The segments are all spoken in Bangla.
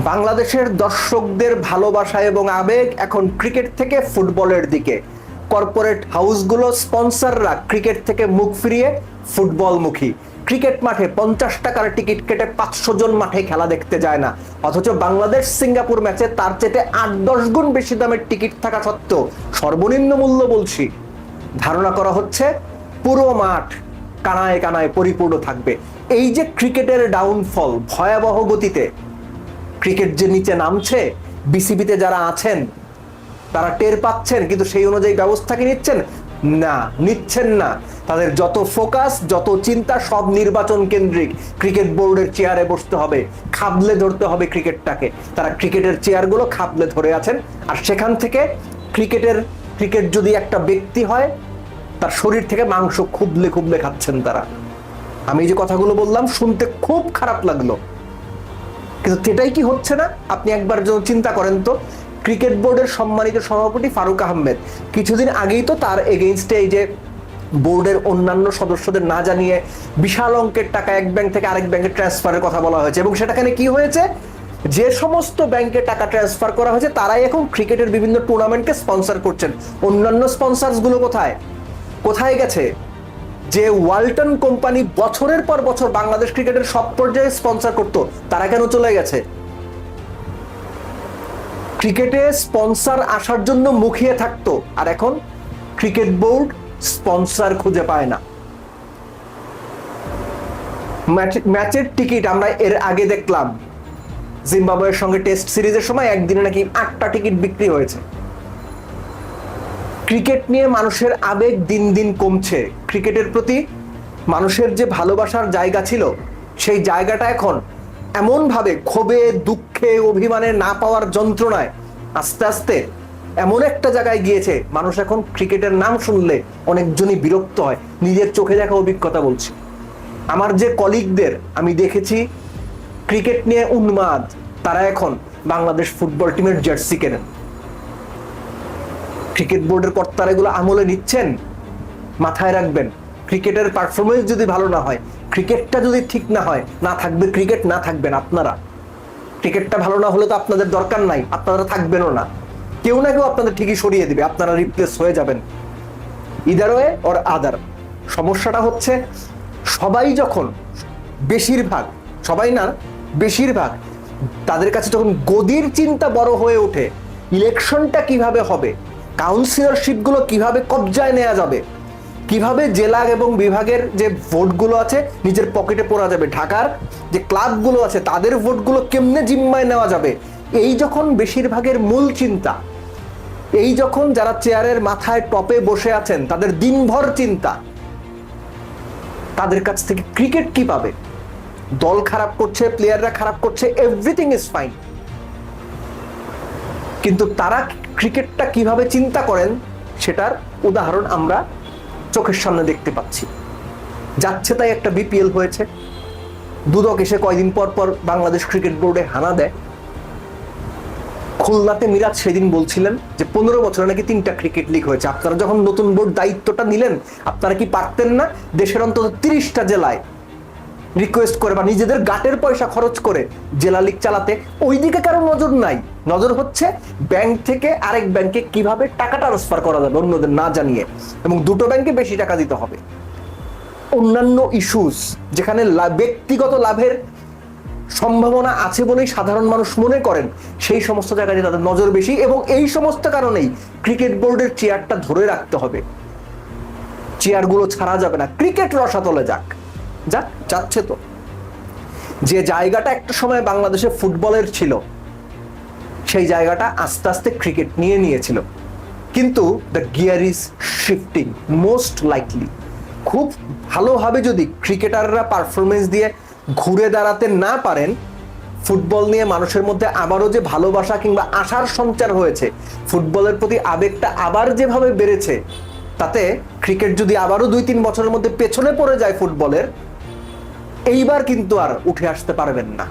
বাংলাদেশের দর্শকদের ভালোবাসা এবং আবেগ এখন ক্রিকেট থেকে ফুটবলের দিকে। কর্পোরেট হাউসগুলো, স্পন্সররা ক্রিকেট থেকে মুখ ফিরিয়ে ফুটবলমুখী। ক্রিকেট মাঠে 50 টাকার টিকিট কেটে 500 জন মাঠে খেলা দেখতে যায় না, অথচ বাংলাদেশ সিঙ্গাপুর ম্যাচে তার চেয়ে 8-10 গুণ বেশি দামের টিকিট থাকা সত্ত্বেও সর্বনিম্ন মূল্য বলছি, ধারণা করা হচ্ছে পুরো মাঠ কানায় কানায় পরিপূর্ণ থাকবে। এই যে ক্রিকেটের ডাউনফল ভয়াবহ গতিতে, ক্রিকেট যে নিচে নামছে, বিসিবিতে যারা আছেন তারা টের পাচ্ছেন, কিন্তু সেই অনুযায়ী ব্যবস্থা কি নিচ্ছেন? না, নিচ্ছেন না। তাদের যত ফোকাস, যত চিন্তা সব নির্বাচন কেন্দ্রিক। ক্রিকেট বোর্ডের চেয়ারে বসতে হবে, খাবলে ধরতে হবে ক্রিকেটটাকে। তারা ক্রিকেটের চেয়ারগুলো খাবলে ধরে আছেন, আর সেখান থেকে ক্রিকেট যদি একটা ব্যক্তি হয়, তার শরীর থেকে মাংস খুবলে খুবলে খাচ্ছেন তারা। আমি যে কথাগুলো বললাম শুনতে খুব খারাপ লাগলো, কিন্তু সেটাই কি হচ্ছে না? আপনি একবার যদি চিন্তা করেন তো, ক্রিকেট বোর্ডের সম্মানিত সভাপতি ফারুক আহমেদ কিছুদিন আগেই তো তার এগেইনস্টে এই যে বোর্ডের অন্যান্য সদস্যদের না জানিয়ে বিশাল অঙ্কের টাকা এক ব্যাংক থেকে আরেক ব্যাংকে ট্রান্সফারের কথা বলা হয়েছে, এবং সেটাখানে কি হয়েছে, যে সমস্ত ব্যাংকে টাকা ট্রান্সফার করা হয়েছে তারাই এখন ক্রিকেটের বিভিন্ন টুর্নামেন্টকে স্পন্সর করছেন। অন্যান্য স্পন্সরস গুলো কোথায় গেছে? যে ওয়ালটন কোম্পানি বছরের পর বছর বাংলাদেশ ক্রিকেটের সব পর্যায়ে স্পন্সর করত, তারা কেন চলে গেছে? ক্রিকেটে স্পন্সর আসার জন্য মুখিয়ে থাকতো, আর এখন ক্রিকেট বোর্ড স্পন্সর খুঁজে পায় না। ম্যাচের টিকিট আমরা এর আগে দেখলাম, জিম্বাবুয়ের সঙ্গে টেস্ট সিরিজের সময় একদিনে নাকি 8টা টিকিট বিক্রি হয়েছে। ক্রিকেট নিয়ে মানুষের আবেগ দিন দিন কমছে। ক্রিকেটের প্রতি মানুষের যে ভালোবাসার জায়গা ছিল, সেই জায়গাটা এখন এমনভাবে ক্ষোভে, দুঃখে, অভিমানে, না পাওয়ার যন্ত্রণায় আস্তে আস্তে এমন একটা জায়গায় গিয়েছে, মানুষ এখন ক্রিকেটের নাম শুনলে অনেকজনই বিরক্ত হয়। নিজের চোখে দেখা অভিজ্ঞতা বলছি। আমার যে কলিগদের আমি দেখেছি ক্রিকেট নিয়ে উন্মাদ, তারা এখন বাংলাদেশ ফুটবল টিমের জার্সি কেনেন। ক্রিকেট বোর্ডের কর্তারা এগুলো আমলে নিচ্ছেন। মাথায় রাখবেন, ক্রিকেটের পারফরমেন্স যদি ভালো না হয়, ক্রিকেটটা যদি ঠিক না হয়, না থাকবে ক্রিকেট, না থাকবেন আপনারা। ক্রিকেটটা ভালো না হলে তো আপনাদের দরকার নাই, আপনারা থাকবেনও না। কেউ না কেউ আপনাদের ঠিকই সরিয়ে দিবে, আপনারা রিপ্লেস হয়ে যাবেন। Either way or other. সমস্যাটা হচ্ছে সবাই যখন বেশিরভাগ তাদের কাছে যখন গদির চিন্তা বড় হয়ে ওঠে, ইলেকশনটা কিভাবে হবে, কাউন্সিলরশিপগুলো কিভাবে কবজায় নেওয়া যাবে, কিভাবে জেলা এবং বিভাগের যে ভোটগুলো আছে নিজের পকেটে পড়া যাবে, ঢাকার যে ক্লাবগুলো আছে তাদের ভোটগুলো কেমনে জিম্মায় নেওয়া যাবে, এই যখন বেশিরভাগের মূল চিন্তা, এই যখন যারা চেয়ারের মাথায় টপে বসে আছেন তাদের দিনভর চিন্তা, তাদের কাছ থেকে ক্রিকেট কি পাবে? দল খারাপ করছে, প্লেয়াররা খারাপ করছে, এভরিথিং ইজ ফাইন, কিন্তু তারা ক্রিকেটটা কিভাবে চিন্তা করেন সেটার উদাহরণ আমরা চোখের সামনে দেখতে পাচ্ছি। যাচ্ছে তাই একটা বিপিএল হয়েছে, দুদক এসে কয়দিন পর পর বাংলাদেশ ক্রিকেট বোর্ডে হানা দেয়। খুলনাতে মিরাজ সেদিন বলছিলেন যে 15 বছরে নাকি 3টা ক্রিকেট লিগ হয়েছে। আপনারা যখন নতুন বোর্ড দায়িত্বটা নিলেন, আপনারা কি পারতেন না দেশের অন্তত 30টা জেলায় রিকোয়েস্ট করে বা নিজেদের গাটের পয়সা খরচ করে জেলা লিগ চালাতে? ওইদিকে কারো নজর নাই। নজর হচ্ছে ব্যাংক থেকে আরেক ব্যাংকে কিভাবে টাকা ট্রান্সফার করা যাবে অন্যদের না জানিয়ে, এবং দুটো ব্যাংকে বেশি টাকা দিতে হবে। অন্যান্য ইস্যুস যেখানে ব্যক্তিগত লাভের সম্ভাবনা আছে বলেই সাধারণ মানুষ মনে করেন, সেই সমস্ত জায়গায় তাদের নজর বেশি, এবং এই সমস্ত কারণেই ক্রিকেট বোর্ডের চেয়ারটা ধরে রাখতে হবে। চেয়ারগুলো ছাড়া যাবে না, ক্রিকেট রসাতলে যাচ্ছে তো। যে জায়গাটা একটা সময় বাংলাদেশে ফুটবলের ছিল, সেই জায়গাটা আস্তে আস্তে ক্রিকেট নিয়ে নিয়েছিল, কিন্তু the gear is shifting most likely. খুব ভালোভাবে যদি ক্রিকেটাররা পারফরমেন্স দিয়ে ঘুরে দাঁড়াতে না পারেন, ফুটবল নিয়ে মানুষের মধ্যে আবারও যে ভালোবাসা কিংবা আশার সঞ্চার হয়েছে, ফুটবলের প্রতি আবেগটা আবার যেভাবে বেড়েছে, তাতে ক্রিকেট যদি আবারও 2-3 বছরের মধ্যে পেছনে পড়ে যায় ফুটবলের, এইবার কিন্তু আর উঠে আসতে পারবেন না।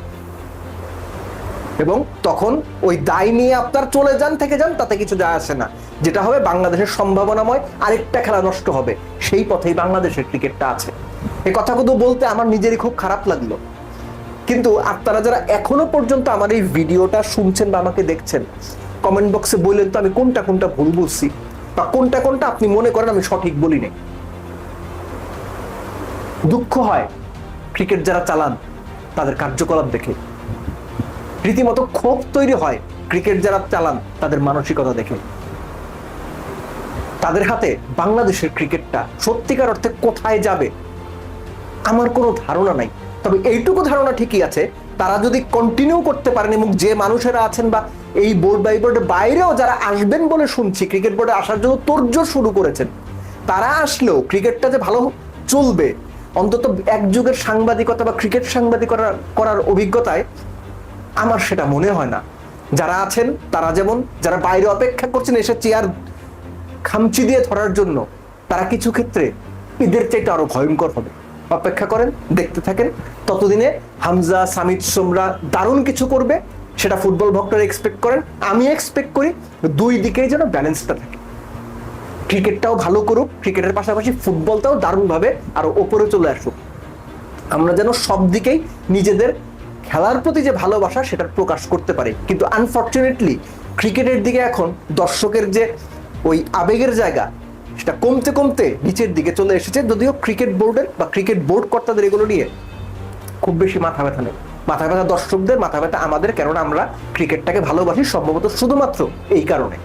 এবং তখন ওই দায় নিয়ে আপনার চলে যান থেকে যান, তাতে কিছু যায় আসে না। যেটা হবে, বাংলাদেশের সম্ভাবনাময় আরেকটা খেলা নষ্ট হবে। সেই পথেই বাংলাদেশের ক্রিকেটটা আছে। এই কথাগুলো বলতে আমার নিজেরই খুব খারাপ লাগলো। কিন্তু আপনারা যারা এখনো পর্যন্ত আমার এই ভিডিওটা শুনছেন বা আমাকে দেখছেন, কমেন্ট বক্সে বললেন তো আমি কোনটা কোনটা ভুল বলছি বা কোনটা কোনটা আপনি মনে করেন আমি সঠিক বলি নাই। দুঃখ হয় ক্রিকেট যারা চালান তাদের কার্যকলাপ দেখে, রীতিমতো ক্ষোভ তৈরি হয় ক্রিকেট যারা চালান তাদের মানসিকতা দেখে। তাদের হাতে বাংলাদেশের ক্রিকেটটা সত্যিকার অর্থে কোথায় যাবে আমার কোনো ধারণা নাই। তবে এইটুকু ধারণা ঠিকই আছে, তারা যদি কন্টিনিউ করতে পারেন এবং যে মানুষেরা আছেন বা এই বোর্ড বাই বোর্ডের বাইরেও যারা আসবেন বলে শুনছি কৃষিকেট বোর্ডে আসার জন্য তোড়জোড় শুরু করেছেন, তারা আসলেও ক্রিকেটটা যে ভালো চলবে অন্তত এক যুগের সাংবাদিকতা বা ক্রিকেট সাংবাদিকতা করার অভিজ্ঞতায় আমার সেটা মনে হয় না। যারা আছেন তারা যেমন, যারা বাইরে অপেক্ষা করছেন এসে চেয়ার খামচি দিয়ে ধরার জন্য, তারা কিছু ক্ষেত্রে ঈদের চাইতে আরো ভয়ঙ্কর হবে। অপেক্ষা করেন, দেখতে থাকেন। ততদিনে হামজা, সামিদ, সোমরা দারুণ কিছু করবে, সেটা ফুটবল ভক্তরা এক্সপেক্ট করেন, আমি এক্সপেক্ট করি। দুই দিকেই যেন ব্যালেন্সটা থাকে, ক্রিকেটটাও ভালো করুক, ক্রিকেটের পাশাপাশি ফুটবলটাও দারুণভাবে আরো ওপরে চলে আসুক। আমরা যেন সব দিকেই নিজেদের খেলার প্রতি যে ভালোবাসা সেটা প্রকাশ করতে পারি। কিন্তু আনফর্চুনেটলি ক্রিকেটের দিকে এখন দর্শকের যে ওই আবেগের জায়গা সেটা কমতে কমতে নিচের দিকে চলে এসেছে। যদিও ক্রিকেট বোর্ডের বা ক্রিকেট বোর্ড কর্তাদের এগুলো নিয়ে খুব বেশি মাথা ব্যথা নেই। মাথা ব্যথা দর্শকদের, মাথা ব্যথা আমাদের, কেননা আমরা ক্রিকেটটাকে ভালোবাসি সম্ভবত শুধুমাত্র এই কারণে।